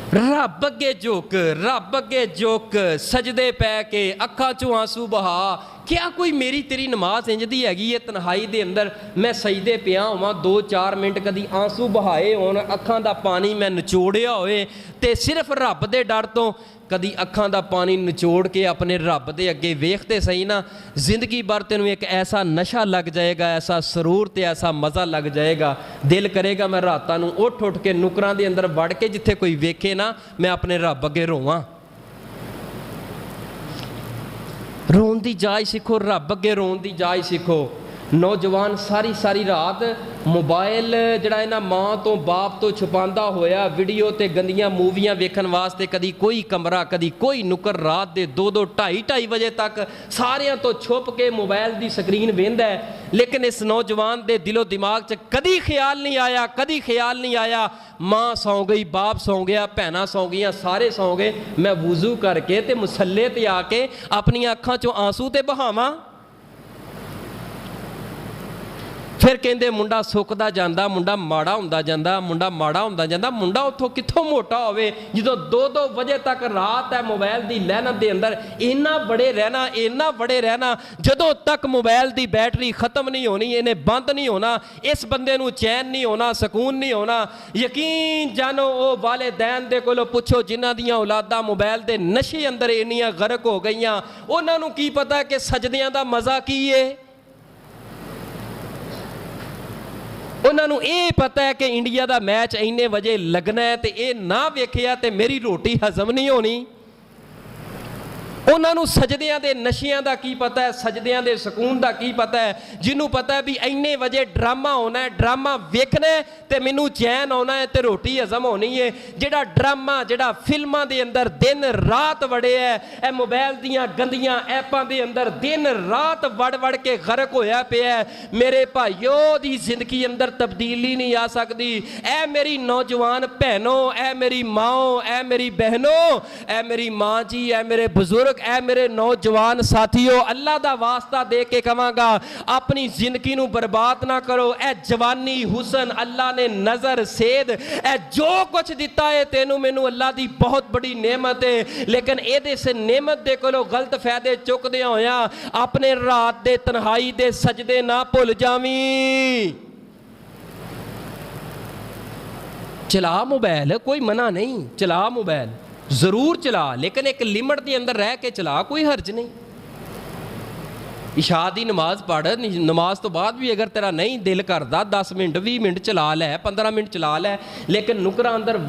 रब अगे झुक, रब अगे झुक, सजदे पै के अखां चों आंसू बहा। क्या कोई मेरी तेरी नमाज इंजदी हैगी है तन्हाई दे अंदर मैं सजदे पिया होवां 2-4 मिनट कदी आंसू बहाए होण, अखां दा पानी मैं निचोड़िया होए ते सिर्फ रब दे डर तो कदी अखां दा पानी निचोड़ के अपने रब दे अगे वेखते सही ना, जिंदगी भर तेनू एक ऐसा नशा लग जाएगा, ऐसा सरूर ते ऐसा मज़ा लग जाएगा, दिल करेगा मैं रातां नू उठ उठ के नुकरां दे अंदर वड़ के जिथे कोई वेखे ना मैं अपने रब अगे रोवां। रोन की जाच सीखो, रब अगे रोन की जाच सीखो। नौजवान सारी सारी रात मोबाइल जड़ा इन्हां मां तो बाप तो छुपांदा होया वीडियो ते गंदियां मूवियां वेखण वास्ते कदी कोई कमरा कदी कोई नुकर रात दे 2-2 2:30 बजे तक सारियां तो छुप के मोबाइल की स्क्रीन वेंदा है। लेकिन इस नौजवान दे दिलो दिमाग च कदी ख्याल नहीं आया, कदी ख्याल नहीं आया माँ सौ गई, बाप सौ गया, भैनां सौ गई, सारे सौ गए, मैं वुजू करके ते मुसल्ले ते आके अपनी अखां चों आंसू ते बहावां। फिर कहते मुंडा सुकदा जांदा, मुंडा माड़ा हुंदा जांदा, मुंडा माड़ा हुंदा जांदा। मुंडा उत्थों कित्थों मोटा होवे जो 2-2 बजे तक रात है मोबाइल की लहनत के अंदर इन्ना बड़े रहना, इन्ना बड़े रहना। जदों तक मोबाइल की बैटरी खत्म नहीं होनी, इन्हें बंद नहीं होना, इस बंदे नूं चैन नहीं होना, सकून नहीं होना। यकीन जानो वो वालिदैन दे कोलों पुछो जिन्हां दियां औलादां मोबाइल के नशे अंदर इन्नियां गर्क हो गईयां, उन्हां नूं की पता कि सजदियां दा मज़ा की है। उन्होंने ये पता है कि इंडिया का मैच इन्ने वजे लगना है, तो ये ना वेखिया तो मेरी रोटी हजम नहीं होनी। उन्होंने सजदियां दे नशियां दा की पता है, सजदियां दे सकून दा की पता है। जिन्हों पता है भी इन्ने वजे ड्रामा होना है, ड्रामा वेखना है तो मैनू चैन आना है तो रोटी हजम होनी है। जिहड़ा ड्रामा जिहड़ा फिल्मां दे अंदर दिन रात वड़े है, मोबाइल दियां गंदियां ऐपां दे अंदर दिन रात वड़ वड़ के गर्क होया पिया है। मेरे भाइयों दी जिंदगी अंदर तब्दीली नहीं आ सकती। ऐ मेरी नौजवान भैनों, ऐ मेरी माओ, ऐ मेरी बहनों, ऐ मेरी माँ जी, ऐ मेरे बुजुर्ग, ऐ मेरे नौजवान साथियों, अल्लाह दा वास्ता दे के कहांगा अपनी जिंदगी नूं बर्बाद ना करो। ऐ जवानी हुसन अल्लाह ने नजर सेध ऐ जो कुछ दिता है तेनू मैनू अल्लाह दी बहुत बड़ी नेमत है। लेकिन ये से नेमत दे कोलों गलत फायदे चुकदे होया अपने रात दे तन्हाई दे सजदे ना भुल जावीं। चला मोबाइल, कोई मना नहीं, चला मोबाइल जरूर चला, लेकिन एक लिमिट के अंदर रह के चला, कोई हर्ज नहीं। इशा की नमाज पढ़, नमाज तो बाद भी अगर तेरा नहीं दिल करता 10 मिनट 20 मिनट चला लै, 15 मिनट चला लै, लेकिन नुकरा अंदर